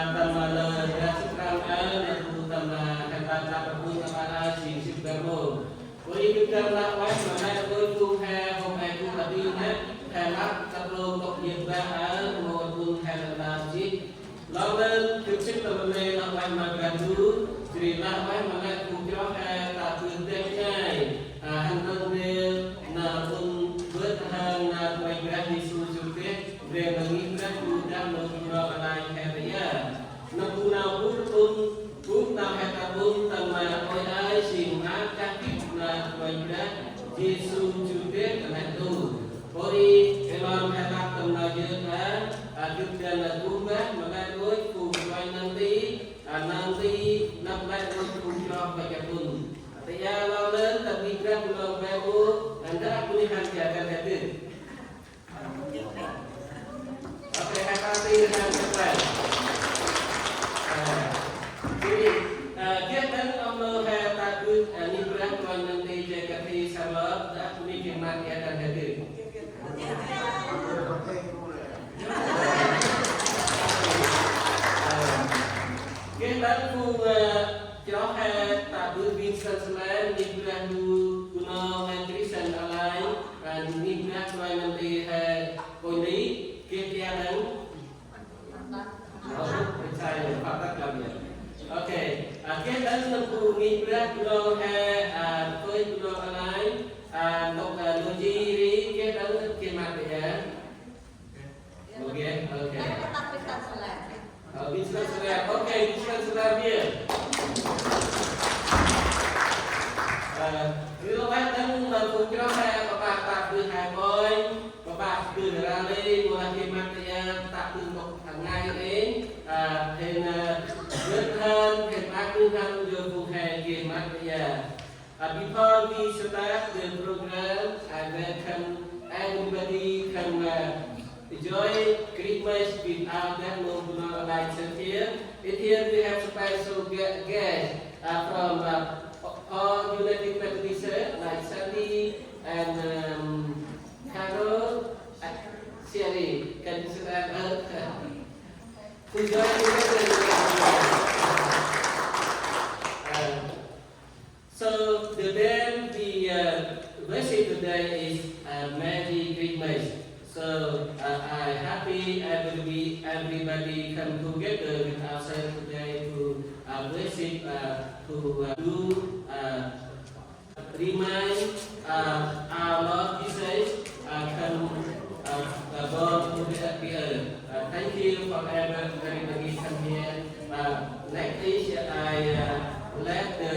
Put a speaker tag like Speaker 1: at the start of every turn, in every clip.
Speaker 1: tầm lời ra sức cao để tu tầm thành tầm là tu tầm chỉ sức cao mồ với cái tâm là quái mà nay tôi tu theo hôm nay tu là đi hết theo mắt tập lô tập nghiệp ra ở một tu theo là chỉ lâu lên thực sự là vấn đề là quái mà gần chú chỉ là quái mà nay tu cho theo là tương tên này hành động về là tu vượt hàng là quái ra đi su su kết về là nghĩ ra tu đang nói cho lại theo đấy nó tu nào cũng nào hay ta cũng tầm mà ôi ai xin hát các kíp là quay ra Giêsu chủ tiết là này tu ôi cái lòng hay ta tầm nào dư cả trước tiên là cũng bác mà lại đối cùng quay năng tí năm lại đối cùng cho và cả cùng thì ra lo lớn tập đi ra cùng lòng về bố anh đã cũng đi hành trả cả thế tử ok hai ta đi hành trả cả jadi kita kalau kita tu liburan kalau nanti jaga di Salor, dah kuni kemat dia akan hadir. Kita tu jauh tak berbisa selain liburan tu guna Kristen alai, liburan kalau nanti kuni kita ada. Saya patah kami. Okay, kita đang tu nghi berat pulau với pulau alai, nông logi ri kita đang kemat ya. Okay. Biskan selab. Okay, biskan selab dia. Kalau kita đang tu kira bapak tak tu hai boy, bapak tu rally mulai kemat ya tak tu untuk ngày đến thêm rất hơn thêm ác hơn được phụ hệ về mặt bây giờ. Before we start the program, I welcome everybody can enjoy Christmas without that no lights here. And here we have special guests from all United Methodist like Sandy and Carol, Sherry. Can you stand up? So the day we worship today is Merry Christmas. So I happy everybody come together with ourselves today to worship to do remind our Lord Jesus come born to the earth. Thank you for everybody come here. Next I let the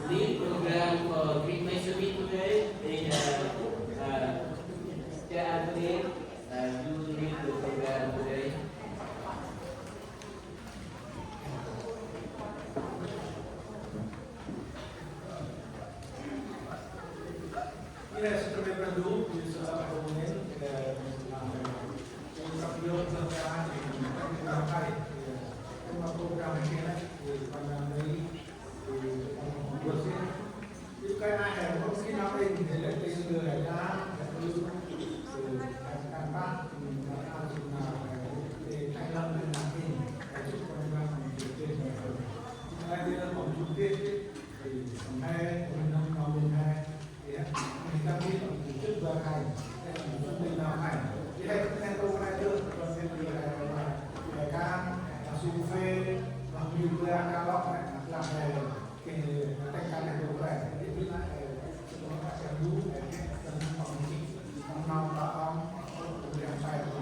Speaker 1: lead program for Christmas service today. Anthony, you lead the program today.
Speaker 2: Yes, terima kasih di salah komponen untuk program yang terkait dengan program ini pada hari berikutnya. Itu karena ada mungkin apa yang tidak disengaja tanpa Thailand dan nanti itu program kita dia komputer sampai menang ya kita biết tổ chức và hành chuẩn bị làm hành thì hay cái tôi hay được còn thêm nhiều là cam su phê và nhiều người ăn lóc này làm về cái tay cam này đồ về để biết lại chúng ta sẽ lú để cần phòng trị phòng nào đó ông cũng làm sai rồi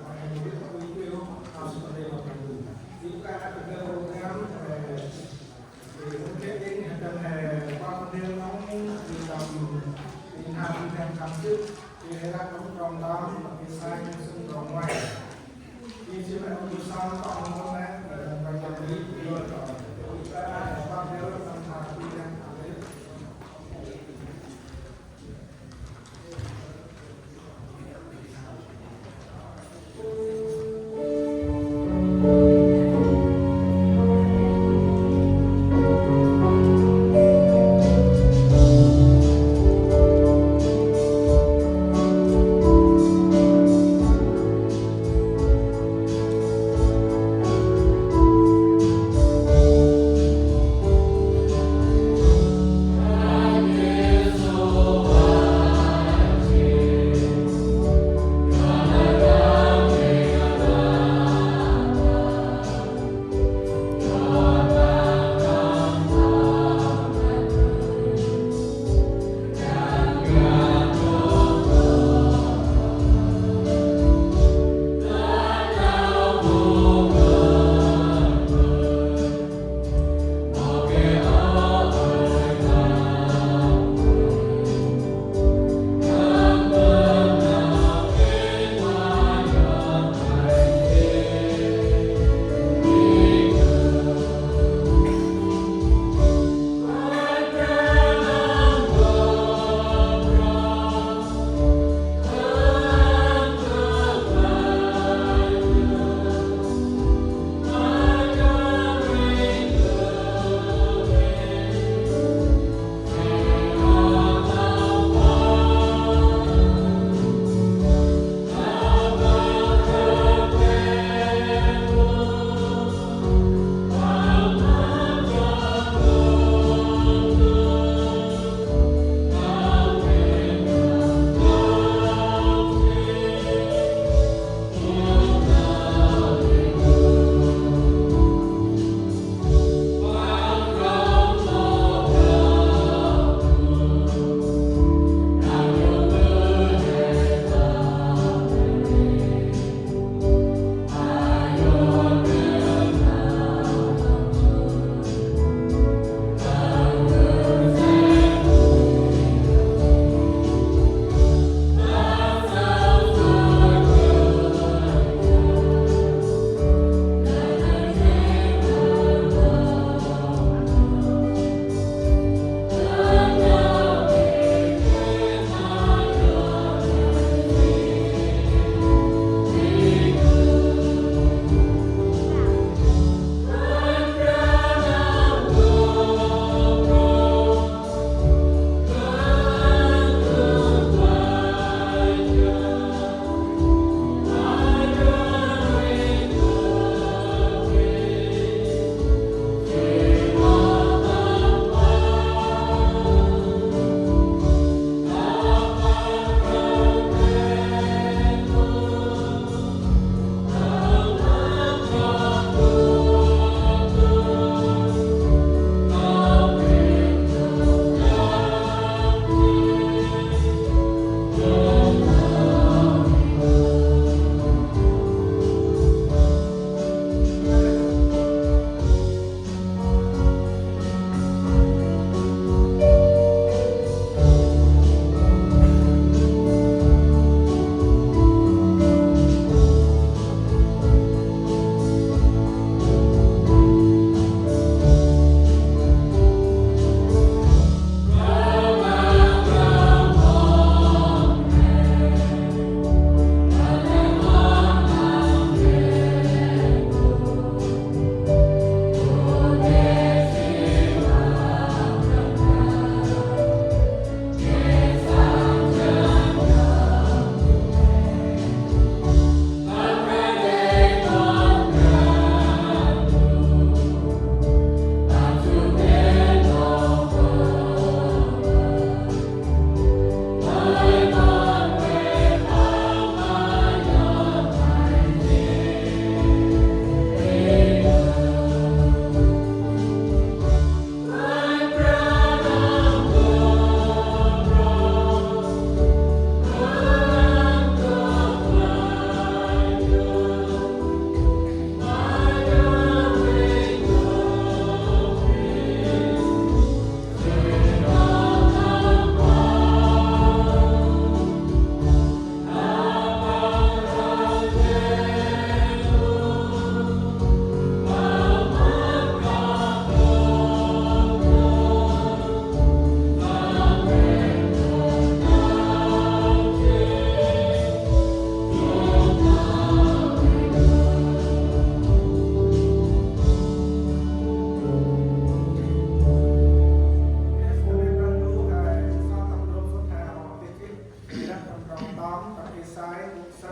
Speaker 2: mà này biết có ý tiêu nào sự đề là cần đủ thì chúng ta đã được cái program thì cũng kết đến tuần này qua con đêm nóng thì tầm thì nào thì thèm cầm trước thì thấy ra cũng tròn đó thì sai nhưng xung tròn ngoài thì chứ lại không được sao nó còn không đấy và quản lý rồi chúng ta đã qua đêm tầm nào thì thèm cầm đấy.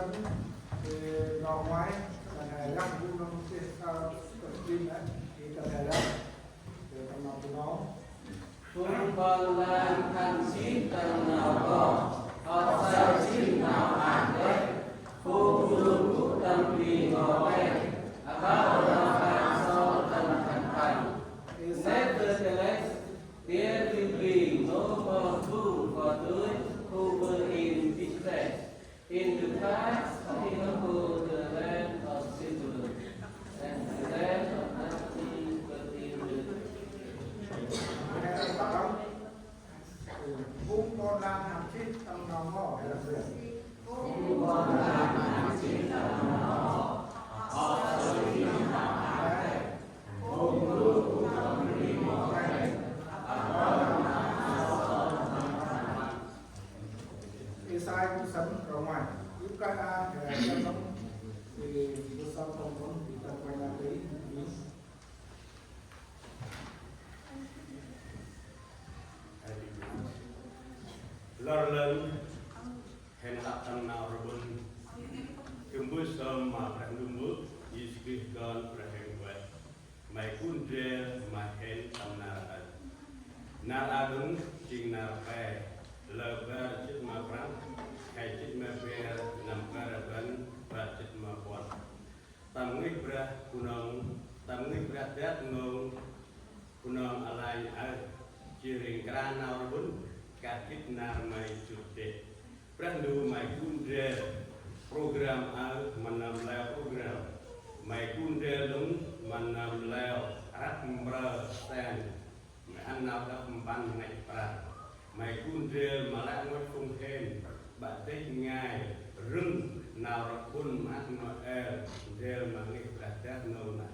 Speaker 2: sân vào ngoài là này lắp vu nó sẽ sao cần tin đấy thì cần này lắp để tầm nào của nó
Speaker 1: Phương con lan khăn xít tầng nào có họ sao xít nào ản đấy Phô phương của tâm vì ngò quen Bao là phản so tầng thành thành Nevertheless, there will be no more food for those who were in distress. In the past, he humbled the land of Zebulun and the land of Naphtali, but in
Speaker 2: nghe đây bảo không vung con lan hàng chít tầm nào ngõ hay là gì Isai cũng sống ở ngoài giúp các anh thì là sống thì tôi sống không có thì ta quay ra tí
Speaker 3: Larlan hendak tanah rebun kembus sama pendumuk isbihkan perhengwet mai kundre mahen tanah nar agung jing nar pe lebar cit mapram kai cit maper nampar ban bat cit mapon tamngik brah kunong tamngik brah dat ngong kunong alai al jiring krana rebun kakit narmai cuti prandu mai kundre program al manam leo program mai kundre lung manam leo rat mbra sen mai anau da pempan ngai pra mai kundre malak ngot fung hen ba te ngai rung nau rakun mat no el del mangi pradat no na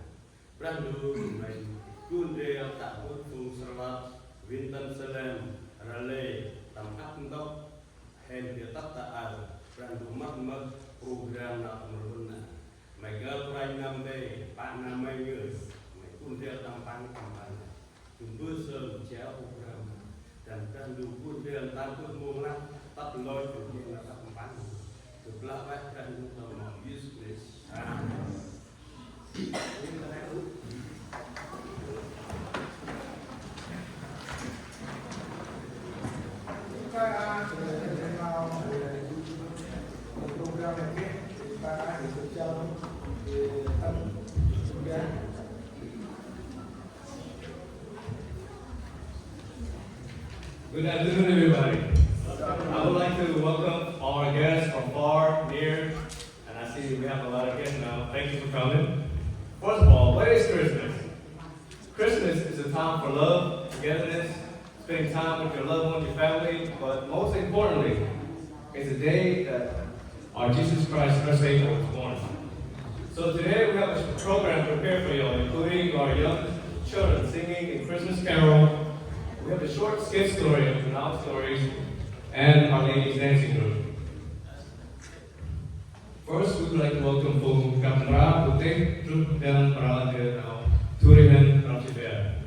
Speaker 3: prandu mai kundre tak mut fung servat winten selem Rale tempat untuk hendak taat prandu mak program nak meruna. Mega pranam de pak namanya, kundial tampan kampanye. Tunggu sejauh program dan prandu kundial takut mulat tak loy kundial nak kampanye. Sebelah baik prandu sama business.
Speaker 2: các anh thì vào program này kia ta đã được cho tâm gia
Speaker 4: Good afternoon, everybody. I would like to welcome all our guests from far, near, and I see we have a lot of guests now. Thank you for coming. First of all, what is Christmas? Christmas is a time for love, togetherness, spending time with your loved ones, your family, but most importantly, it's a day that our Jesus Christ, our Savior, was born. So today we have a program prepared for you, including our young children singing a Christmas carol. We have a short skit story of renowned stories and our ladies dancing group. First, we would like to welcome Pung Kamra Putih Truk dan Peralatan Turihan Ramsibaya.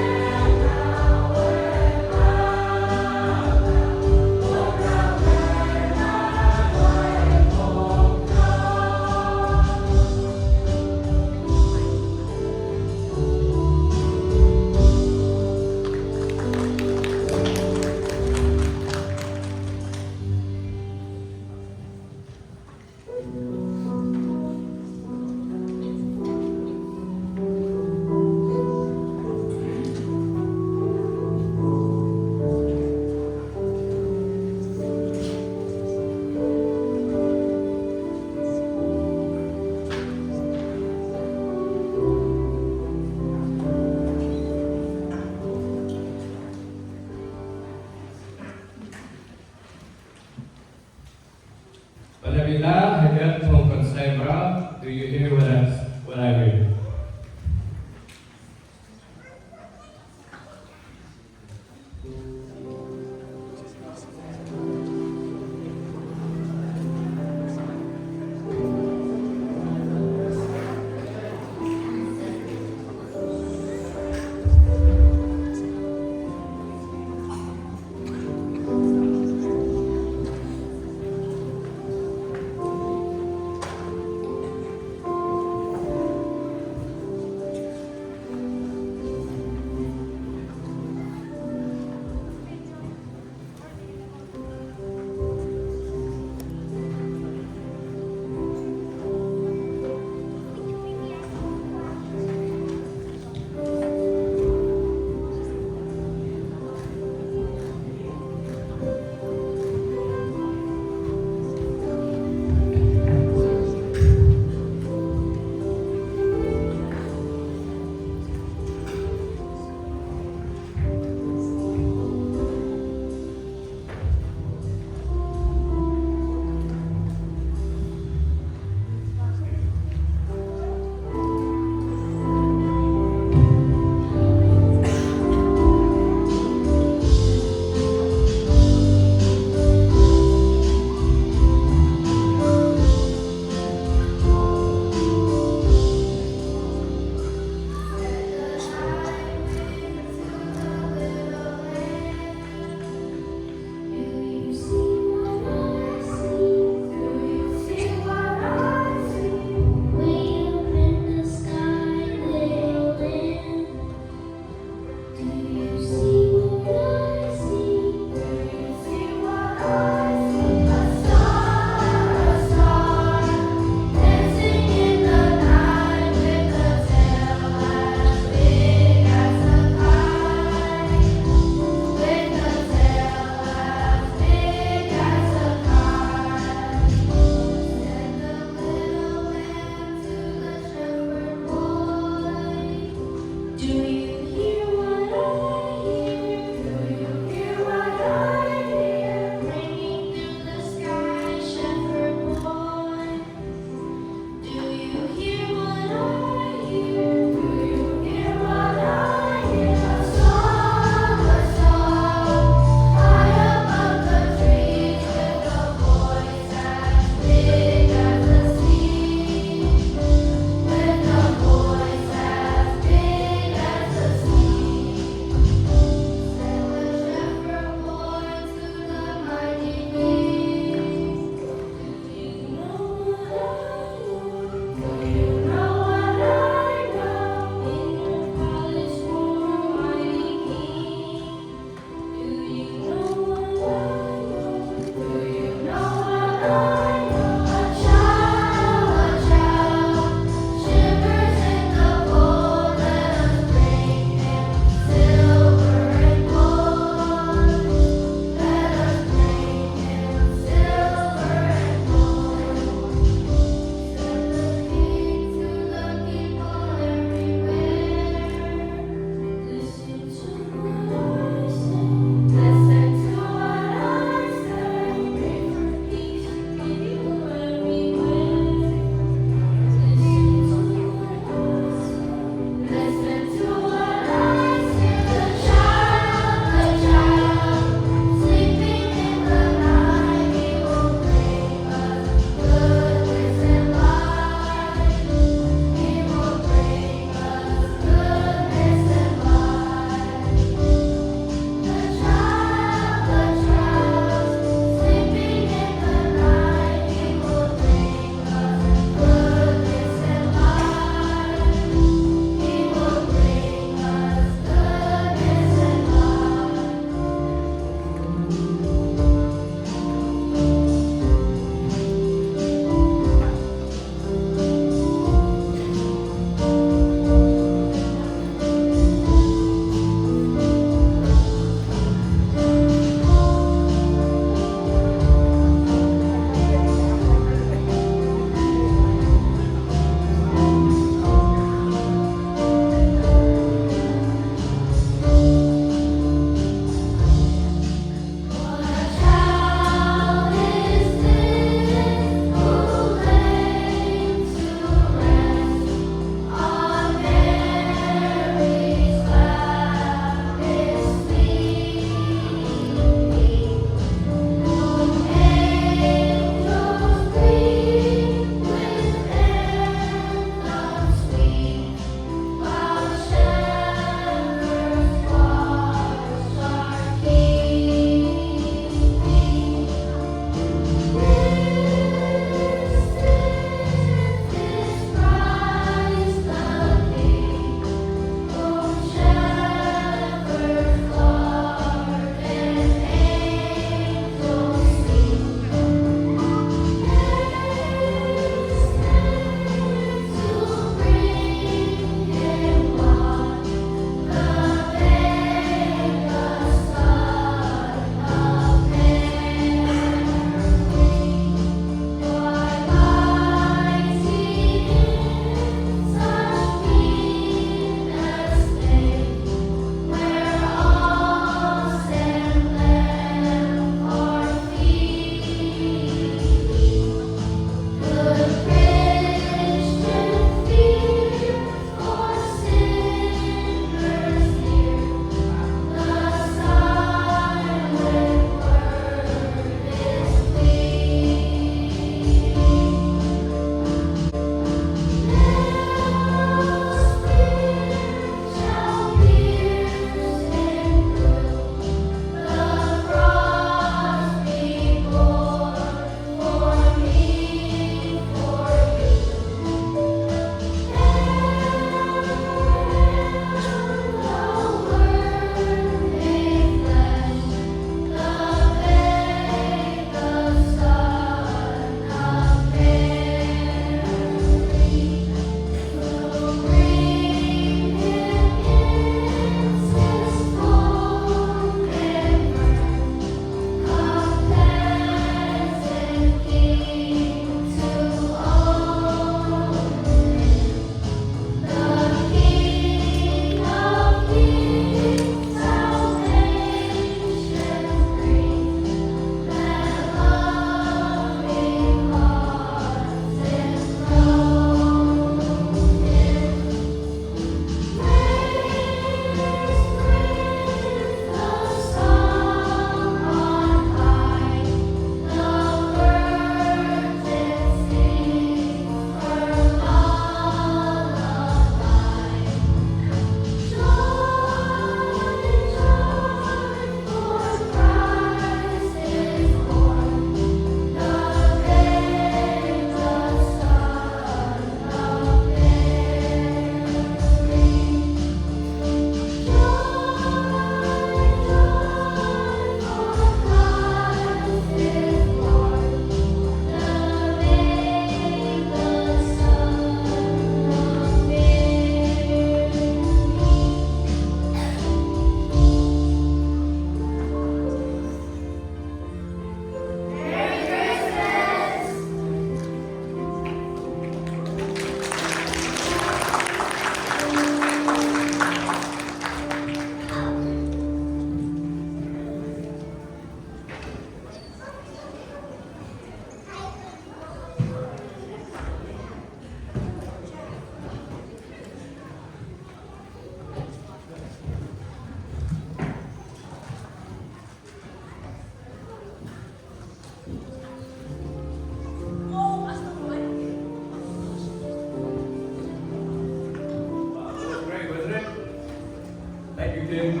Speaker 4: Thank you, Tim.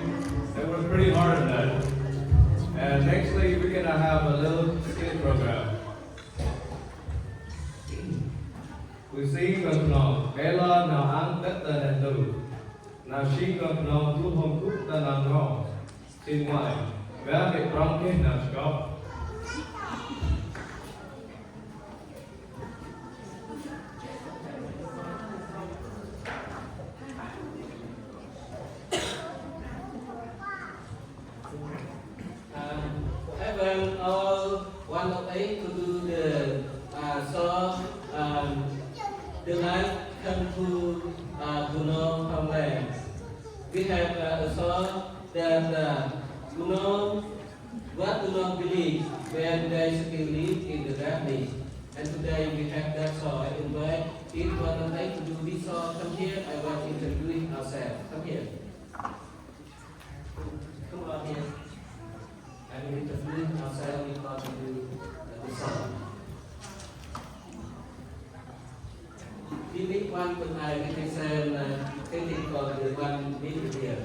Speaker 4: That was pretty hard on that. And nextly, we're gonna have a little skit program. We sing gần nọ, cái lo nào ăn tất tờ đèn tử. Nào xin gần nọ, thu hồng cúc tờ làm ngọ. Xin ngoại, gã để trong kết nào có.
Speaker 1: Everyone, all 108 to do the song The Light Come to Puno Homeland. We have a song that Puno, what do not believe when they still live in the darkness. And today we have that song. I invite each 108 to do this song. Come here, I want to introduce ourselves. Come here. Come on here. I will introduce ourselves before we do the song. We make one tonight, we can say thinking for the one meeting here.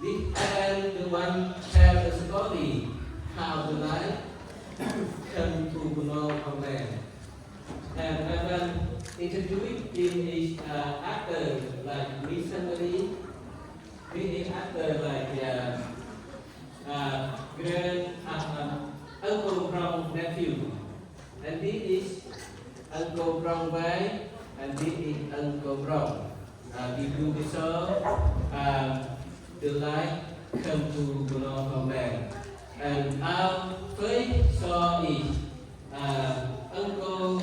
Speaker 1: We and the one tell the story how the light come to Puno Homeland. And I will introduce him is actor like missionary, he is actor like grand Uncle Brown nephew, and this is Uncle Brown Bay, and this is Uncle Brown. We do the song, The Light Come to Puno Homeland. And our first song is Uncle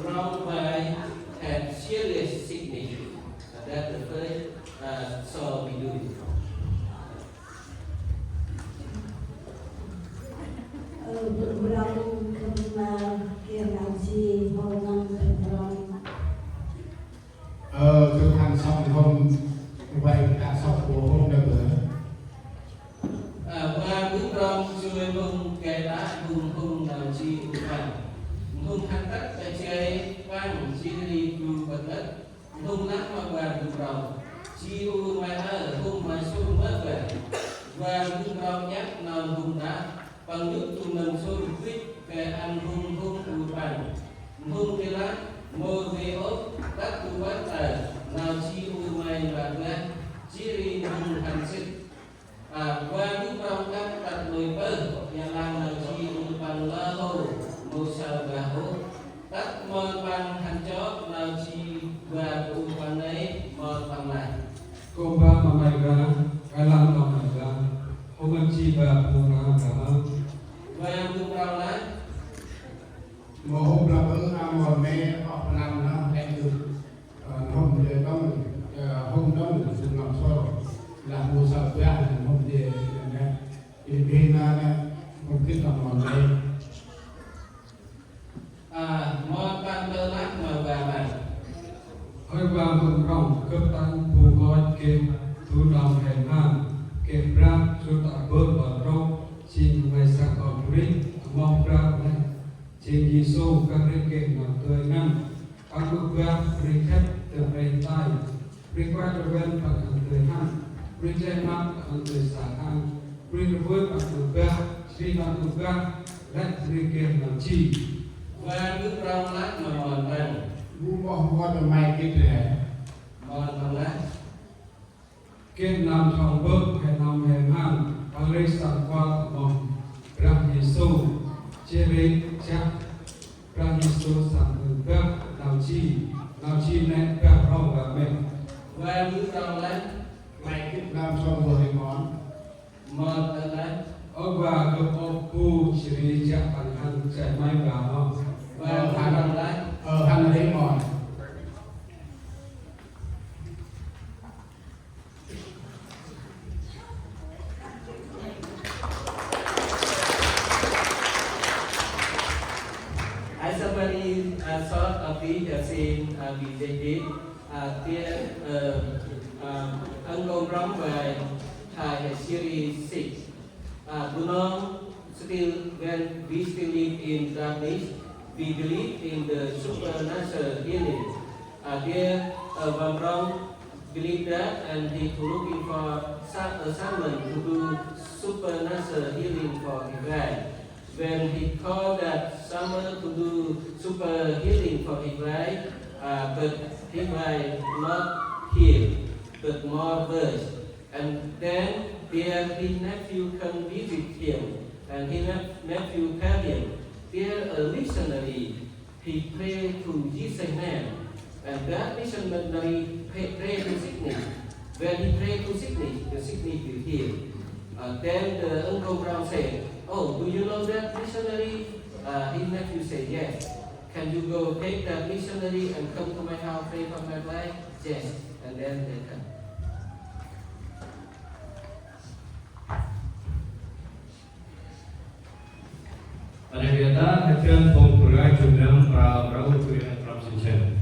Speaker 1: Brown Bay had serious sickness. That's the first song we do.
Speaker 5: Brown come kia làm gì hồi năm Brown
Speaker 2: Thực hành xong thì hôm vậy đã xong của hôm được rồi.
Speaker 1: Và bước rong chui hung kẻ đá hung làm chi hung hung hành tất tại chơi vang chi đi cừu vật đất hung lắc mà vàng bước rong chi u mai ở hung mai xuống mất về và bước rong nhắc non hung đá bằng nước tu nâng xuống quýt kẻ ăn hung u vàng hung kẻ lá mô về ốp đất tu vắt tờ nào chi u mai và vàng chi đi hung hành sức. Qua bước rong các đặt nồi bơ nhà làng nào chi bằng la hô mô sao và hô tất mòn bằng hành chó nào chi và cụ bằng ấy mòn bằng này
Speaker 6: Công ba mà mày ra cái làm lòng mày ra hôm anh chi và bùa ra cả
Speaker 1: và bước rong lá
Speaker 2: Một hôm là bữa ăn mà mẹ họ làm nó em được hôm về đông hôm đó mình dùng làm sao làm mua sao bữa ăn hôm về này thì bên này không biết làm món này
Speaker 1: mòn bằng bơ lát mà và bằng
Speaker 6: hơi vàng hồng rong cấp tan bù gói kê thu đồng hèn hàng kê ra cho tạ bơ và rong xin ngày sáng ở rin mong ra này xin Giêsu các riêng kê mà tươi năm các bước ra riêng khép từ riêng tay riêng qua cho bên bằng hàng tươi năm riêng chơi năm bằng tươi xả hàng riêng với bằng tươi ga xin bằng tươi gaและriêng kê làm chi
Speaker 1: và bước rong lát mà mòn bằng
Speaker 2: Bố bỏ cho mày cái này
Speaker 1: mòn bằng lát
Speaker 6: เกณฑ์นำทองเบิกให้นำแห่งห้างพระฤทธิ์สังวาสมองพระเยซูเจริญจักพระเยซูสังเบิกนำชีในพระพระบาเมน
Speaker 1: và bước rong lát
Speaker 2: mày cái làm xong rồi thì món
Speaker 1: mòn bằng lát
Speaker 6: เอาว่ากับองค์ผู้ชีริจักปัญหาใจไม่บาป
Speaker 1: và bước rong lát
Speaker 2: hành lấy món
Speaker 1: As somebody sort of the scene we did here Uncle Brown về Thai series 6 Bruno still when we still live in darkness we believe in the supernatural healing there Brown believe that, and he looking for someone to do supernatural healing for Israel. When he called that someone to do super healing for Israel, but Israel not healed, but more worse. And then there his nephew come visit him, and his nephew tell him, there a missionary, he prayed to Jesus' name, and that missionary prayed to sickness. When he prayed to sickness, the sickness will heal. Then the Uncle Brown said, oh, do you know that missionary? His nephew said, yes. Can you go take that missionary and come to my house, pray for my wife? Yes. And then they come.
Speaker 4: Pada kita akan memulai jumlah para kuliah transition.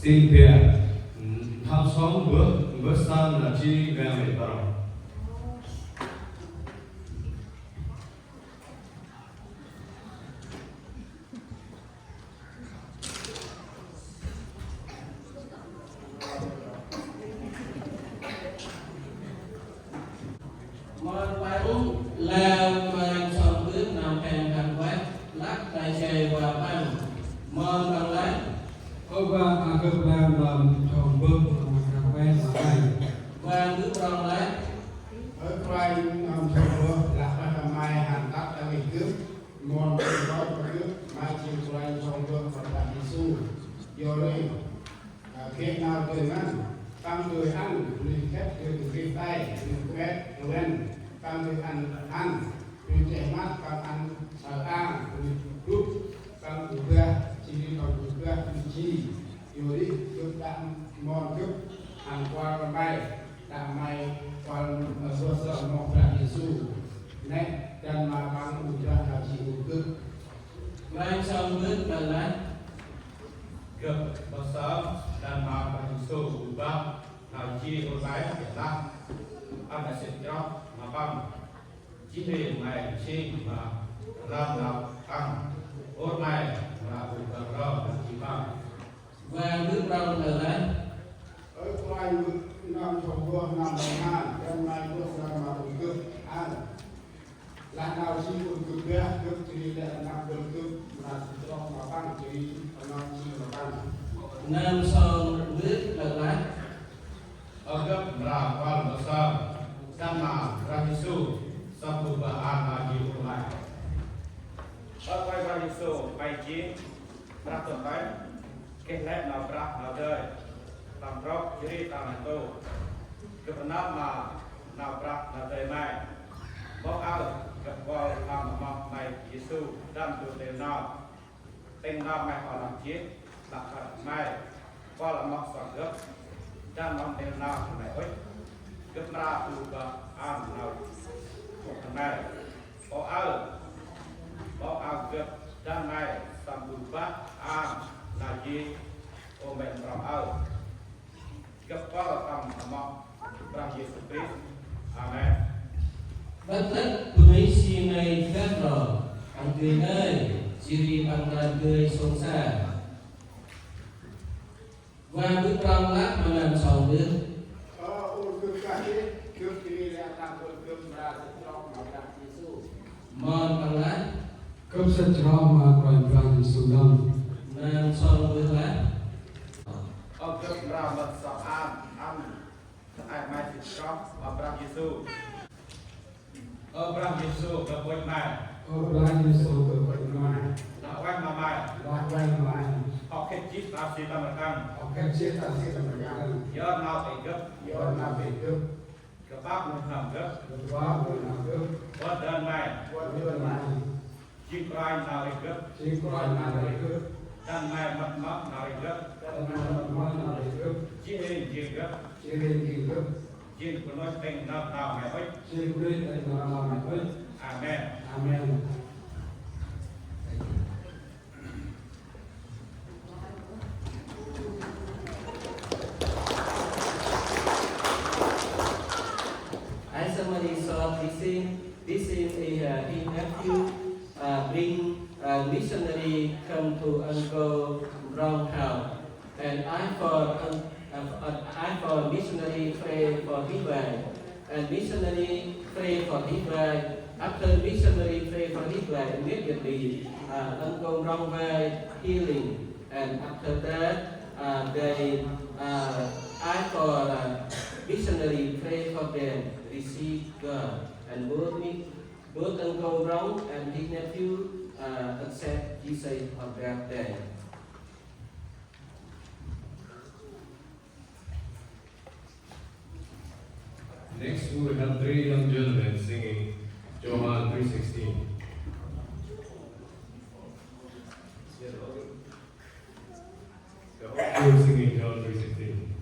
Speaker 4: xin về thăm xóm bước sang là chi về mình vào.
Speaker 1: Mòn bánh lao mang xong bước nằm phèn thành quét lắc tay chè và băng mòn bằng lái
Speaker 6: Oba agak dalam coba mengawen makan.
Speaker 1: và bước bằng lái
Speaker 2: ở quay nằm trong bữa là mai hàng tắc đã bị cướp mòn bị gói và cướp mai chiều quay trong bữa và đại Giêsu do đây khi nào cười ngăn tăng người ăn liền khép từ cái tay liền quét lên tăng người ăn liền trẻ mắt tăng ăn ăn liền rút tăng người bia chỉ đi còn người bia chỉ rồi đi cướp đạn mòn cướp hàng qua và bay đạn mai còn sơ sơ một đại Giêsu này dan mà bang udah haji cướp
Speaker 1: mang xong bước bằng lái
Speaker 4: Gặp besar dan maha Yesus ubah haji ulai ialah ada setiap makam jihir mai cing ma ram nào ăn ốt mai là ubah ram dan jibang.
Speaker 1: và bước bằng lái
Speaker 2: ở quay năm trong bữa năm đồnghan dan mai bước ra mà cướp ăn là nào chỉ cướp bia cướp chỉ để năm cướp là trong mà bang chỉ năm chỉ mà bang
Speaker 1: nam xong bước bằng lái
Speaker 4: Agak merawal besar dan maha Yesus sambuhaan haji ulai.
Speaker 7: Ở quay Giêsu bay chiến ra tuần tới kết lệ nào ra nào đời làm rốc chỉ làm hành tu cái phần nào mà nào ra nào đời mai bóc áo gặp qua làm mọc này Giêsu đâm từ đều nào tên nào mai họ làm chiến làm thật mai qua làm mọc sọt gấp dan mong đều nào này ơi gấp ra từ an nào một thằng này bỏ áo gấp dan này sambuba an là gì ô mẹ làm áo gấp qua là tầm mong ra Giêsu Christ amen.
Speaker 1: bất tất quý si này gắt rồi ăn cười nơi chỉ bằng là cười xôn xa và bước bằng lái mà làm xong bước
Speaker 2: cướp cái cướp chỉ là tăng cướp ra trong mà đại Giêsu
Speaker 1: mòn bằng lái
Speaker 6: Kau secerah makan Tuhan Yesus.
Speaker 1: nam xong bước lái
Speaker 7: Ông gấp ra mật sọ ăn ai mai thịt chóc và ra Giêsu
Speaker 4: Ở Bram Yesus gặp quanh mai
Speaker 6: Orang Yesus berfirman,
Speaker 7: là quanh mà mai
Speaker 6: lawan makan.
Speaker 7: họ kết chít ra xí tâm căn
Speaker 6: Oke, kita mereka.
Speaker 7: nhớ nào phải gấp
Speaker 6: Yo nabi itu
Speaker 7: gấp bác một hầm gấp
Speaker 6: berdua menanggup.
Speaker 7: bớt đơn này
Speaker 6: Buat dia mati.
Speaker 7: chim crai nào phải gấp
Speaker 6: Si Quran nabi
Speaker 7: dan mai mất mất nào phải gấp
Speaker 6: teman-teman nabi
Speaker 7: chỉ hình chiên gấp
Speaker 6: Ciring hidup.
Speaker 7: chiên của nó tên nào mẹ ơi
Speaker 6: Ciring dan nama itu.
Speaker 7: amen.
Speaker 6: Amin.
Speaker 1: As somebody saw this is a his nephew bring missionary come to Uncle Brown house, and I for missionary pray for his wife, and missionary pray for his wife. After missionary pray for his wife, immediately Uncle Brown wife healing, and after that they I for missionary pray for them, receive God, and both Uncle Brown and his nephew accept Jesus on that day.
Speaker 4: Next, we will have 3 young gentlemen singing John 3:16. We're singing John 3:16.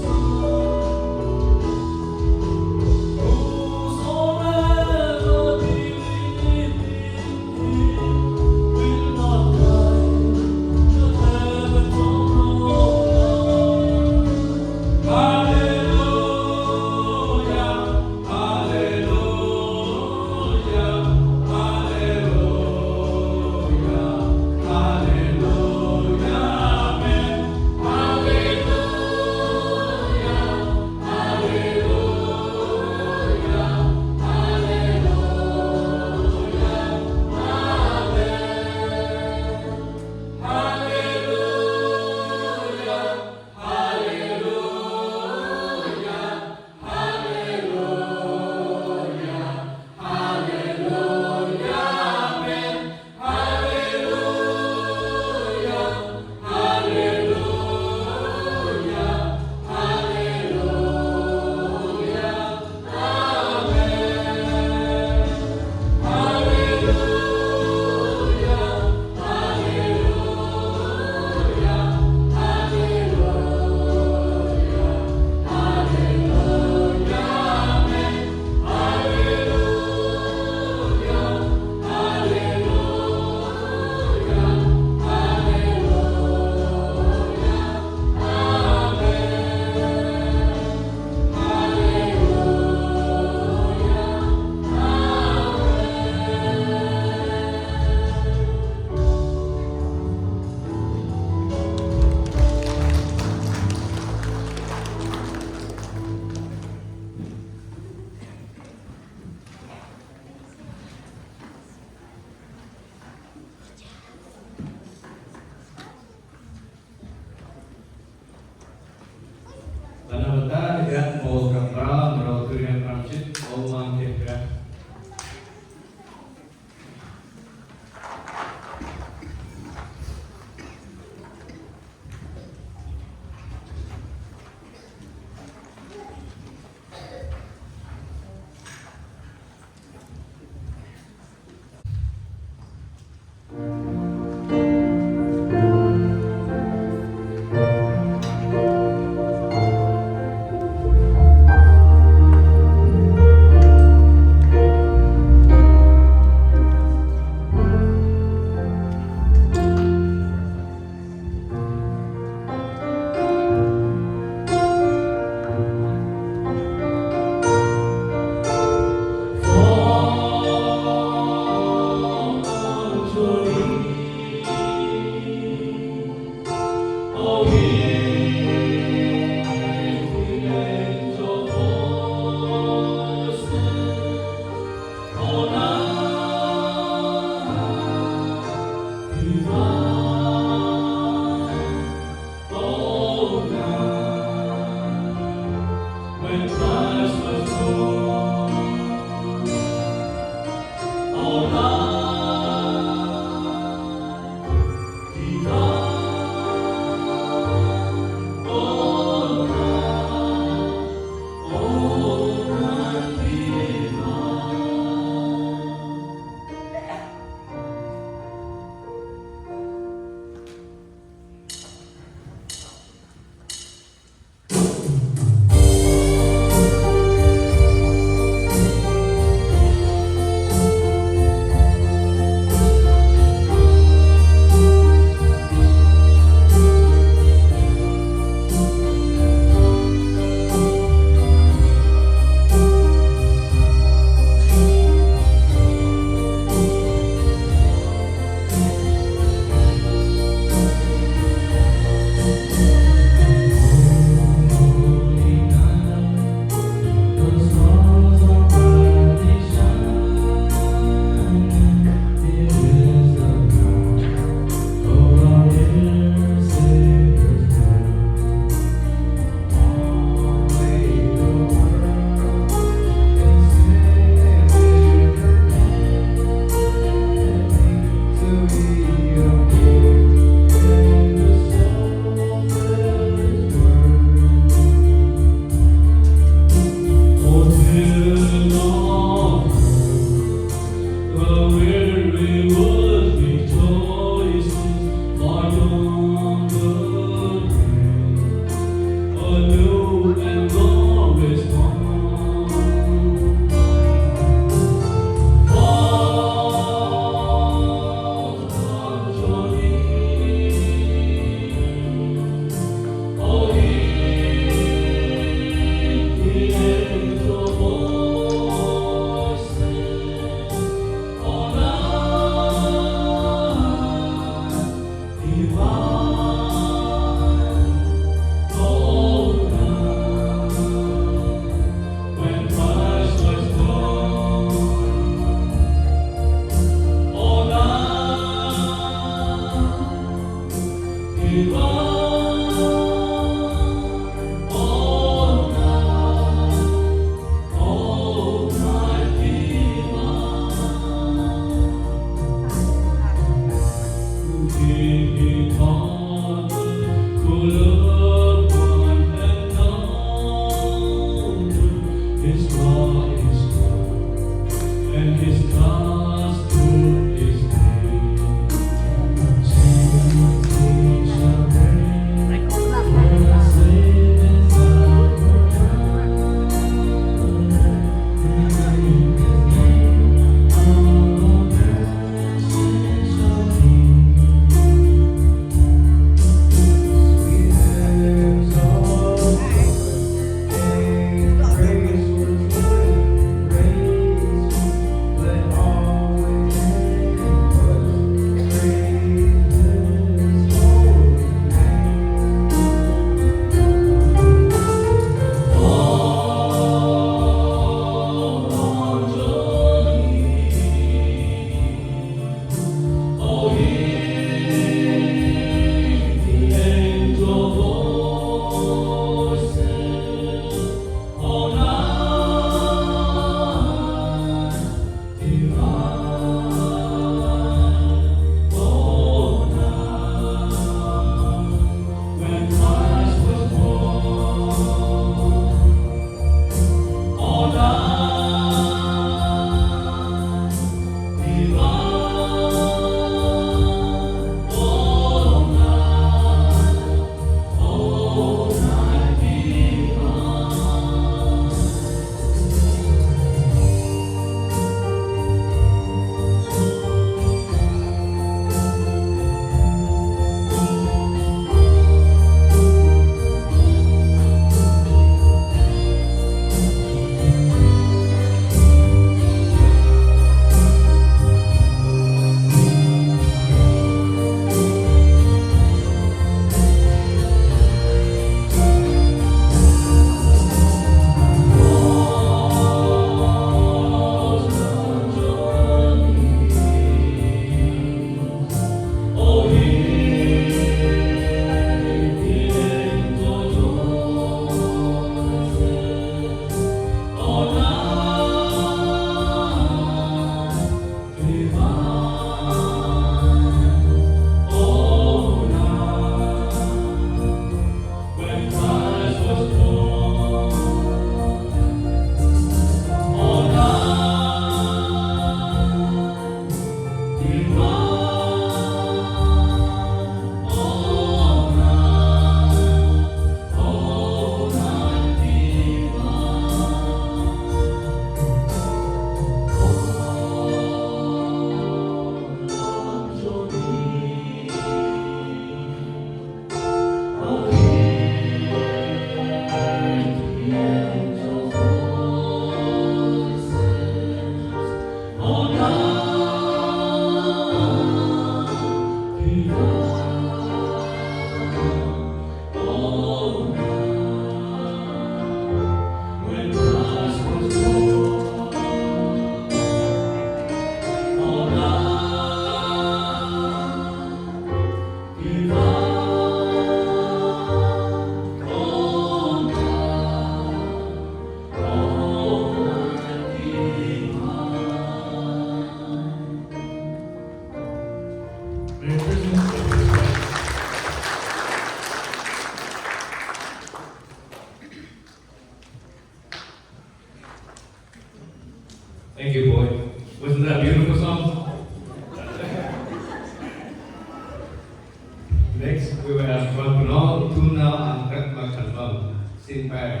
Speaker 4: xin bè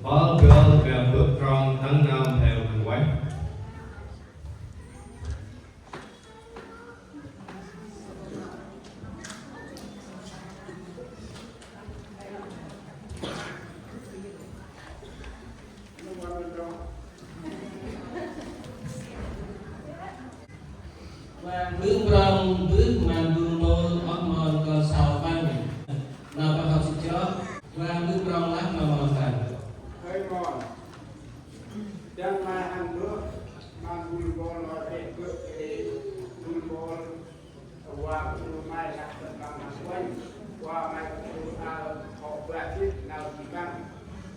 Speaker 4: Bó girl đẹp bước tròn thắng nam theo hành quán.
Speaker 1: và bước rong bước màn buông môn ốc mòn còn sào văn nào bà học sự chó và bước rong lát mà mòn phần
Speaker 2: hơi mòn đang mai ăn bước mang bùi bò nói để bước để bùi bò qua bùi mai là tận bằng hàng quanh qua mai bùi họ vẽ thiết nào chỉ căn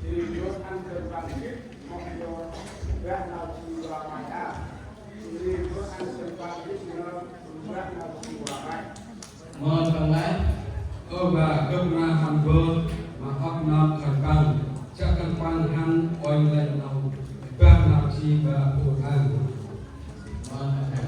Speaker 2: thì bước ăn tận bằng thiết mong cho vẽ nào chỉ vào mai à thì bước ăn tận bằng thiết nó vẽ nào chỉ vào mai
Speaker 1: mòn phần lát
Speaker 6: và cấp na hàn bơ mà học nam khẩn bằng chắc căn quan hăng oanh lên nào vang nào chi và bộ hàng
Speaker 1: mòn phần hàng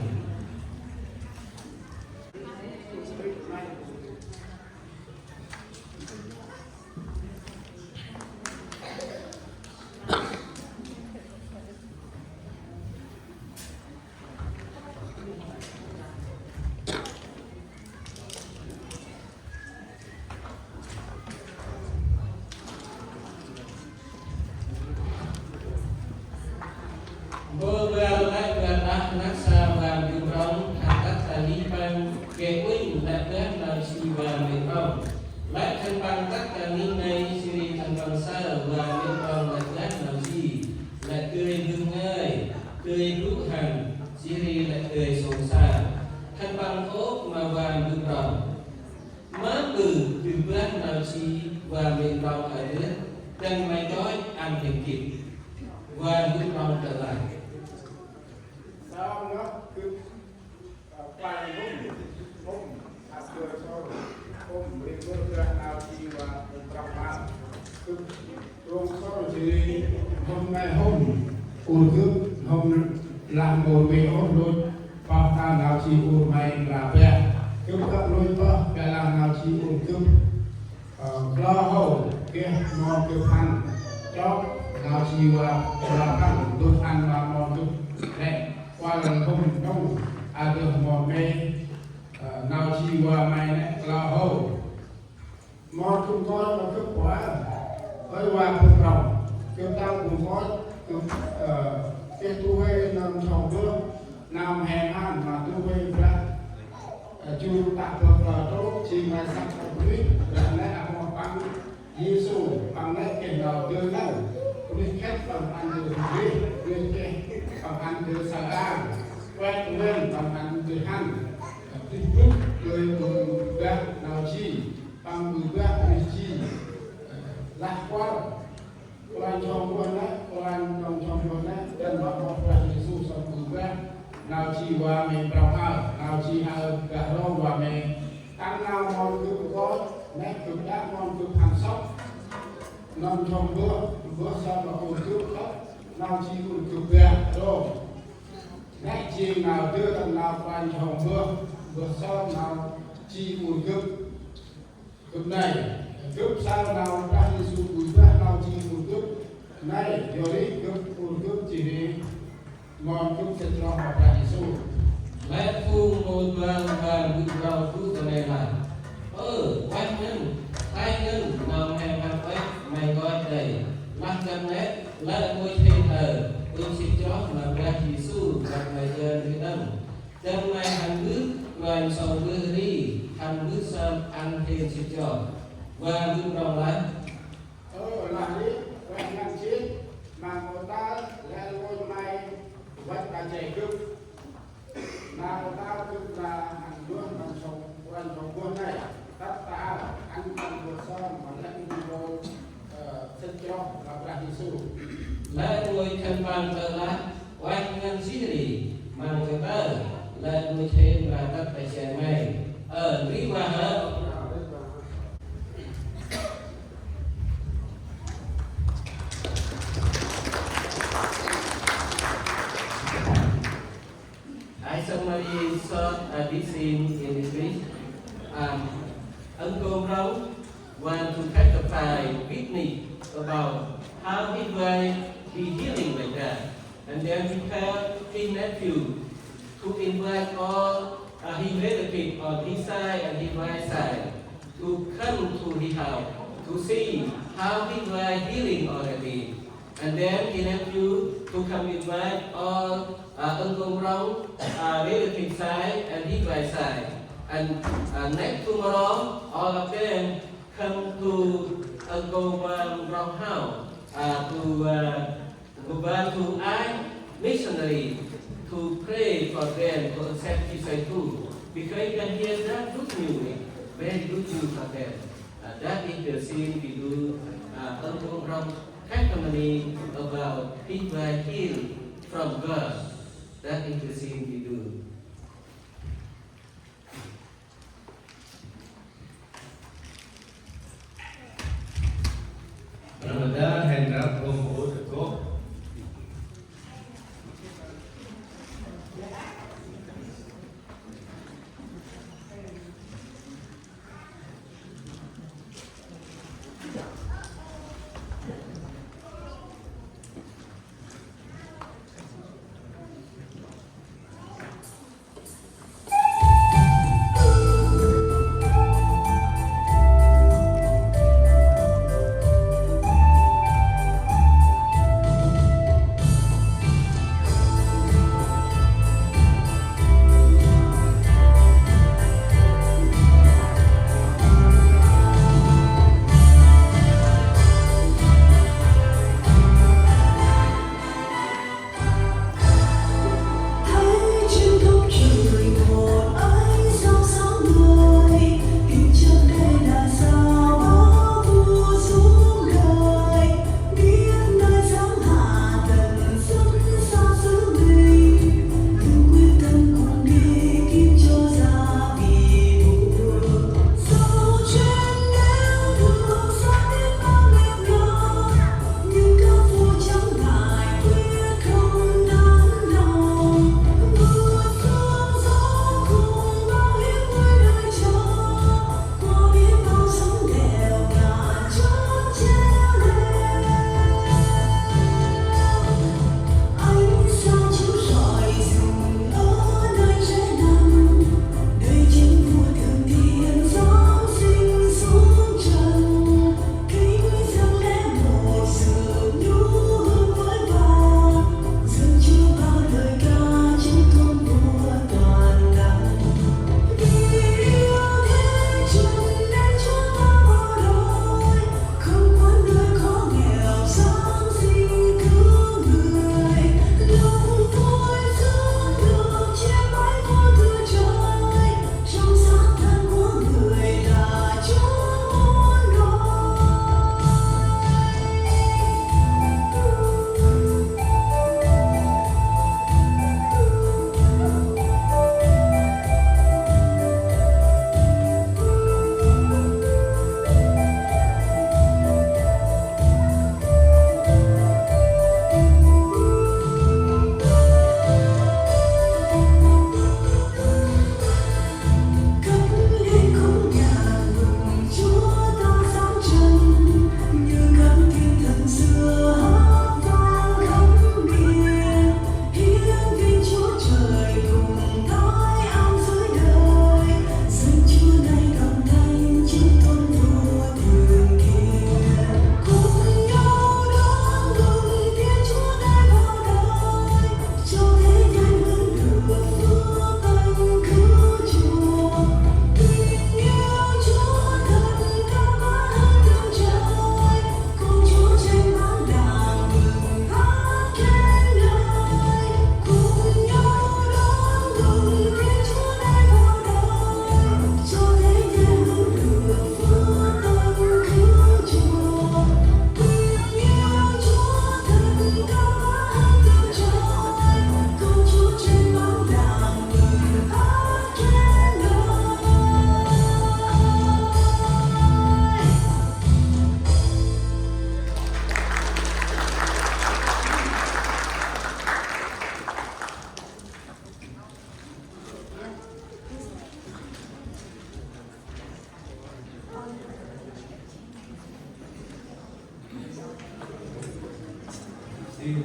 Speaker 1: Bơ lại gần đắc nát xa và biểu rong hạt đắc tà lý bằng kê quynh lại đắc là chi và miền rong lại thân bằng đắc tà lý này chi ri thân bằng xa và miền rong lại đắc là chi lại tươi hương ngơi tươi rũ hằng chi ri lại tươi sông xa thân bằng ốp mà vàng biểu rong má bừ từ bước nào chi và miền rong ở nước chân mày đói ăn hình kịp và biểu rong trở lại
Speaker 2: sao nó cứ quay hôm ăn cười sau hôm mình bước ra nào thì và trong máu cứ luôn sau thì hôm nay hôm uống cứ hôm làm một vị ổn luôn bao ta nào chỉ uống mày là bé cứ các lối to cái làm nào chỉ uống cứ lo hậu kia ngon cứ ăn cho nào chỉ và làm ăn đốt ăn và ngon cứ đấy qua lần hôm đông được một ngày nào chi qua mai này là hồ món chúng tôi là kết quả với qua cùng đồng chúng ta cùng có cái tu huệ nằm trong bước nằm hèn ăn mà tu huệ ra chú tạ được tốt chỉ mà sắp được biết là lẽ một bằng Giêsu bằng lẽ kể đầu đưa nhau đi khép bằng ăn từ biết lên cái bằng ăn từ sa la quét lên bằng ăn từ ăn đi bước người cùng gác nào chi bằng người gác người chi lạc quan quan trong quan đấy quan trong quan đấy dan bapak Tuhan Yesus sang gác nào chi qua mình bảo nào chi gác lo qua mình tăng nào mong cứ có nét cứ đã mong cứ hàng sóc nằm trong bữa sau mà còn cứ khóc nào chi cũng cứ gác rồi nét chi nào đưa tận nào quan trong bữa sau nào chi cũng cướp này cướp sau nào ra Giêsu cũng nào chi cũng cướp này rồi đi cướp chỉ đi ngon cướp sẽ cho họ ra Giêsu
Speaker 1: lẽ phu một vàng và bị rau phu tờ này là quanh nhân hai nhân nằm hè mặt quét mày gọi đầy mắt chân nét lại môi thêm thờ ương xịt chó mà ra Giêsu gặp mày giờ như đâm chân mày hành bước ngoài sau bước đi hành bước sau ăn thêm xịt chó và bước rau lại
Speaker 2: là đi quanh ngăn chết mà người ta lên ngôi mai vắt ta chạy cướp nào ta cướp là hàng luôn bằng sông quanh sông quân này tất ta ăn bằng một son mà lấy đi vô thân cho gặp ra Giêsu
Speaker 1: lại ngồi thân bằng tờ lá quanh ngăn xí đi mang cái tờ lại ngồi thêm là tất phải chạy mày lý qua hết Somebody saw this in English. Ấn côn rấu want to testify with me about how he will be healing like that. And then he tell his nephew to invite all his relatives on his side and his right side to come to his house to see how he was healing already. And then his nephew to come invite all Uncle Rong relative side and his right side. And next tomorrow, all of them come to Uncle Rong house to go back to I missionary to pray for them to accept Jesus too. Because you can hear that good music, very good news for them. That is the scene we do Uncle Rong testimony about people healed from God. That is the scene we do.
Speaker 4: Ramadan Hendra Promo Teguh.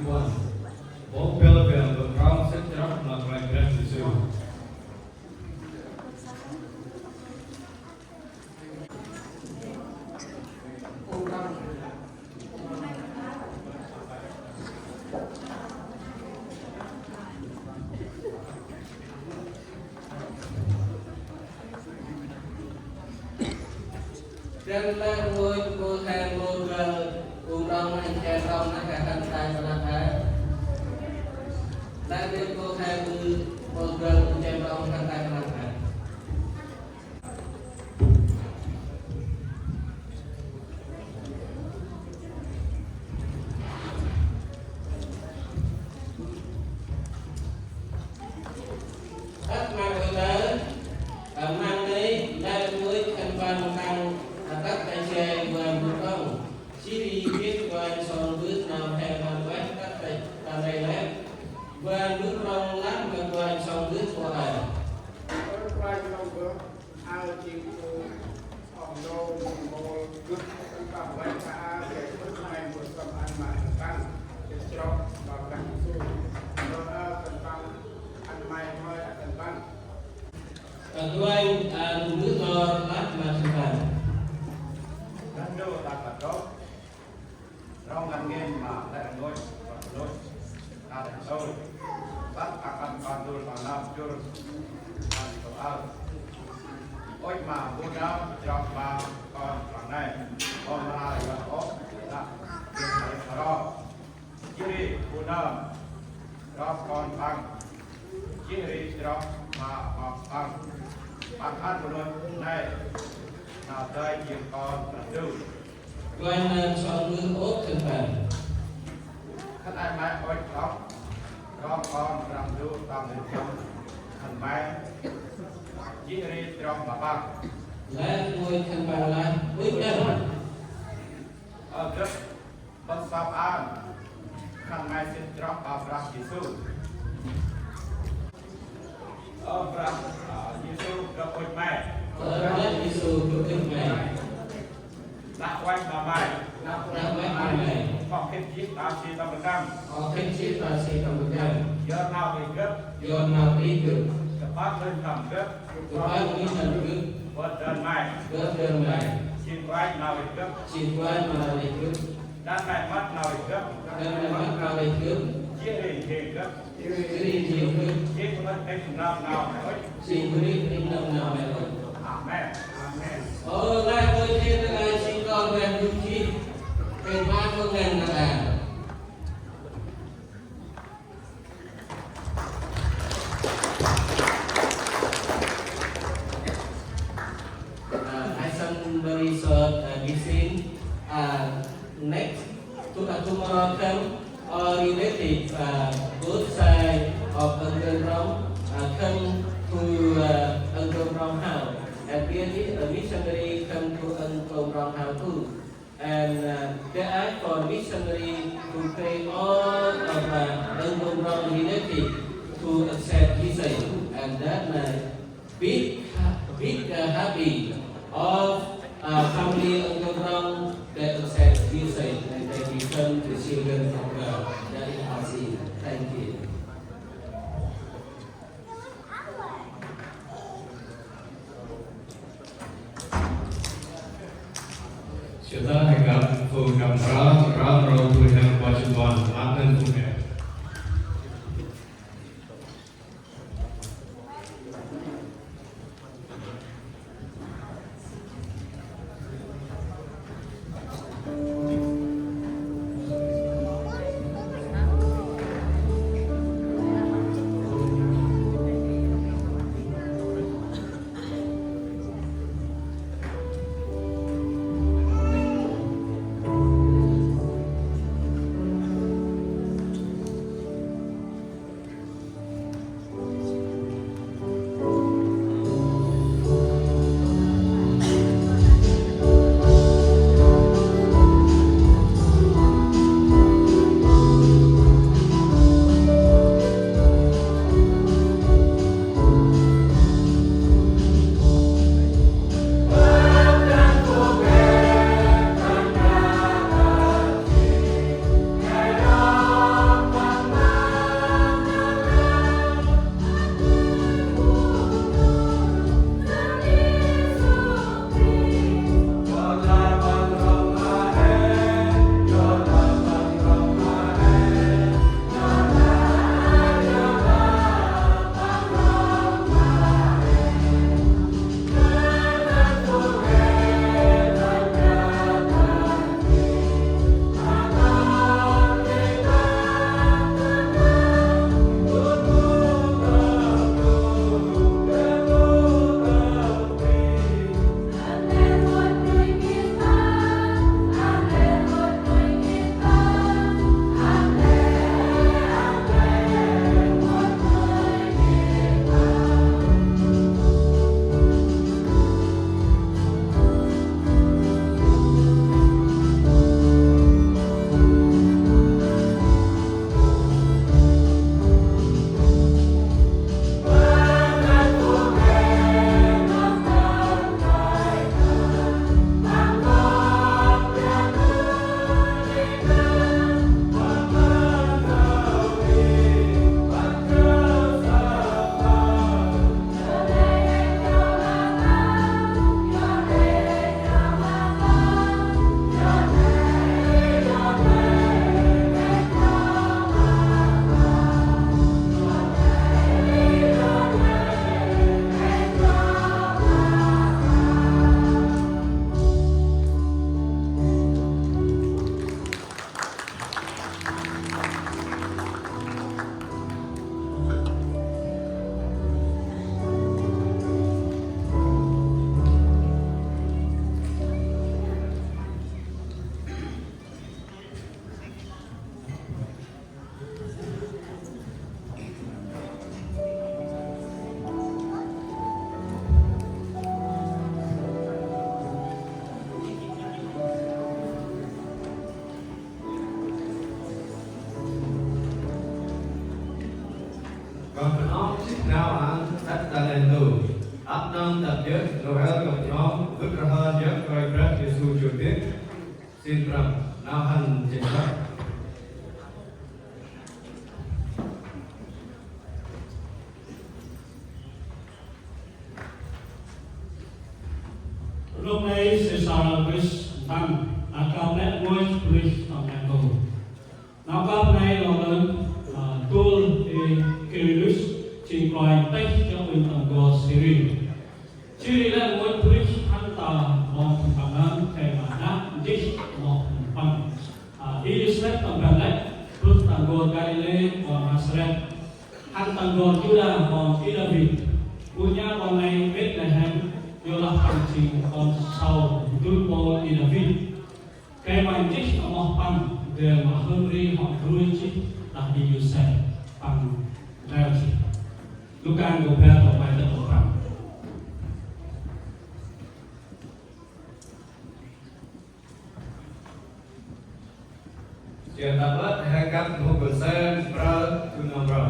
Speaker 6: one. Bốn Philippines vượt rong xích chóc mà ngoài grand lịch sử.
Speaker 1: Dan là ngôi cô thang ngôi gờ cùng đông anh cha đông nó cả thân tay và làm hại. Đã biết cô thang ngôi gờ cùng cha đông thân tay và làm hại. Tất mà người lớn mang đấy là ngôi thân văn năng tất cả trẻ và một công chỉ đi biết và son bước nào theo hàng quét tất cả đây lẽ và bước rong lát và son bước qua này. Thưa anh, nước lo lát mà thực hành.
Speaker 7: Dan do dapat dok, rong angin ma dan ngoi, ada soi, bat akan pantul panap jur, dan soal. Oi ma budam jok ma kon panai, kon malai wa ok, nak kiri karo, kiri budam, jok kon pang, kiri jok ma pang, panghan bulan nai. Nào đây nhiều con là đủ.
Speaker 1: Quan son bước ốp thực hành.
Speaker 7: Khách ai mai ôi khóc, con làm đủ tầm hình trong thành mai. Chỉ đi trong bà băng.
Speaker 1: Lá ngôi thân bằng lá bước chân.
Speaker 7: Ở trước, bất sắp an. Khăn mai xin trong bà băng Giê-xu. Ở băng Giê-xu gặp ôi mẹ.
Speaker 1: Ở đất Giê-xu của kinh mẹ.
Speaker 7: Đã quanh bà mày.
Speaker 1: Đã quanh bà mày.
Speaker 7: Có kết chiếc ta xì tâm bình đăng.
Speaker 1: Có kết chiếc ta xì tâm bình đăng.
Speaker 7: Giờ nào bị gấp.
Speaker 1: Giờ nào bị gấp.
Speaker 7: Các bác lên thầm gấp.
Speaker 1: Các bác lên thầm gấp.
Speaker 7: Vượt đơn mày.
Speaker 1: Vượt đơn mày.
Speaker 7: Xin quanh nào bị gấp.
Speaker 1: Xin quanh nào bị gấp.
Speaker 7: Đan mày mắt nào bị gấp.
Speaker 1: Đan mày mắt nào bị gấp.
Speaker 7: Chiếc hình gấp.
Speaker 1: Chiếc hình gấp.
Speaker 7: Chiếc mất hình năm nào mày ơi.
Speaker 1: Xin quý hình năm nào mày ơi.
Speaker 7: Amen. Amen.
Speaker 1: Lại tôi thiên là xin con về đúng chi. Cái ba con ngàn là đàn. I somebody saw missing. Next tomorrow come or relative both side of Uncle Rom come to Uncle Rom house. And really a missionary come to Uncle Rom house too. And they ask for missionary to pay all of Uncle Rom relative to accept Jesus. And that big happy of family Uncle Rom that accept Jesus and they become the children of God. That is our sin. Thank you.
Speaker 4: Chúng ta hãy gặp phường Đầm Rau rồi tuổi hàng qua trường đoàn mát lên phường này. nào ăn tất cả lên tù áp nâng tập nhất Noel gặp nhóm vứt ra hơn nhất coi Brad Giêsu chủ tiết xin rằng nào hành chính xác.
Speaker 8: Lúc này sẽ sao Chris Tăng akan net voice Chris Tăng Echo. Nào các này là lần tool Kirilus chỉ coi tách cho mình tầm go Syria. Syria là voice Chris hắn ta mong thằngนั้นแข่งขันดิชมองฟังอิสราเอลต้องการเล็กพุทธตังโกกาลิเลมองนาซาเรตฮันตังโกยูดามองอิราบิpunya mengenai Bethlehem ialah pancing on sau Dulpol Inavid. Cái bài trích ở một bằng để mà hơn đi họ đuôi trích là đi Yusuf bằng đeo trích. Lúc anh có phép ở bài tập một bằng.
Speaker 4: Chuyện tập lớp hay các mô của sen pra tu nomor.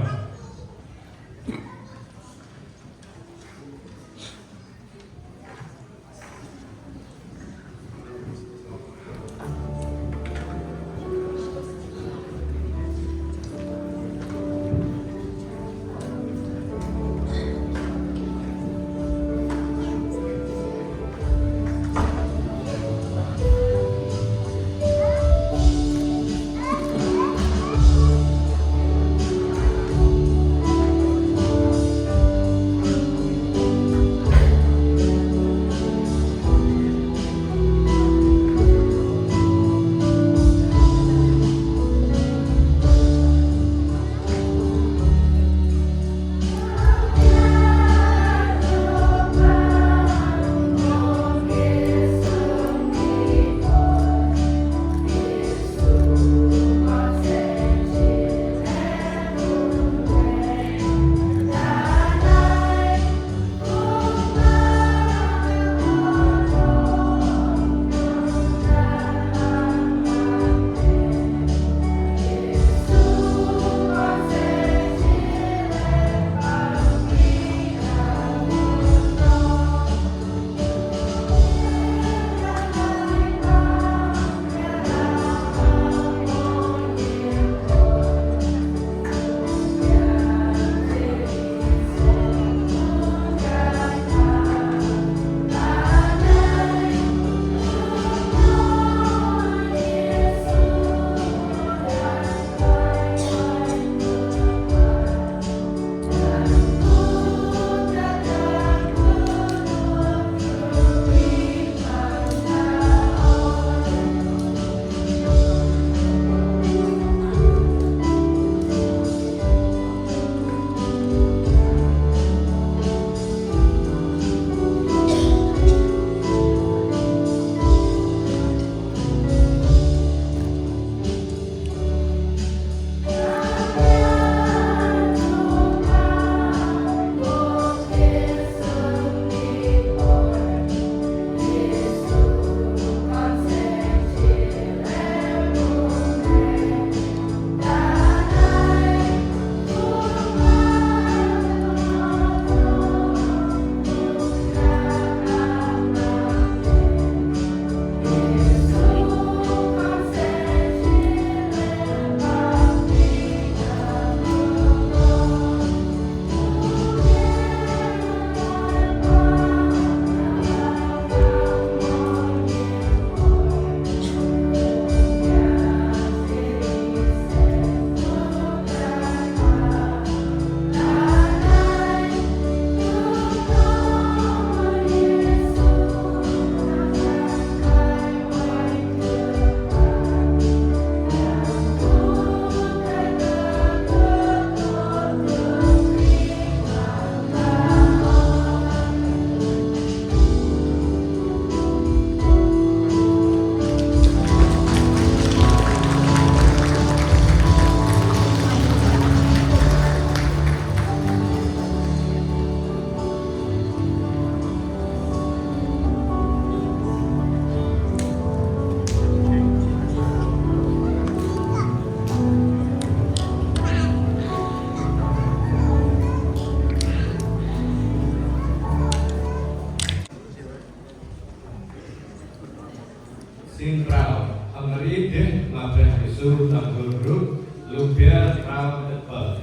Speaker 4: xin chào ông Lý Tiết mà về Giêsu làm người rút lưu bia trao đất bờ.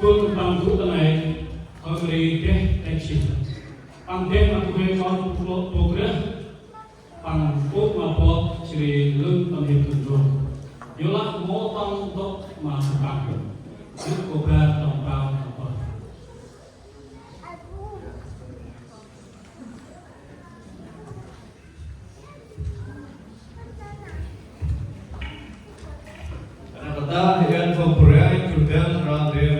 Speaker 8: Quân bằng thủ tận này ông Lý Tiết đại sứ bằng Tiết mà quê con bộ rửa bằng quốc mà bộ chỉ lương tâm hiệp thường rồi nhớ là mô tông tốt mà bằng nước của ra tổng cao tổng bờ.
Speaker 4: Kata hian pemperayaan Jordan Rodri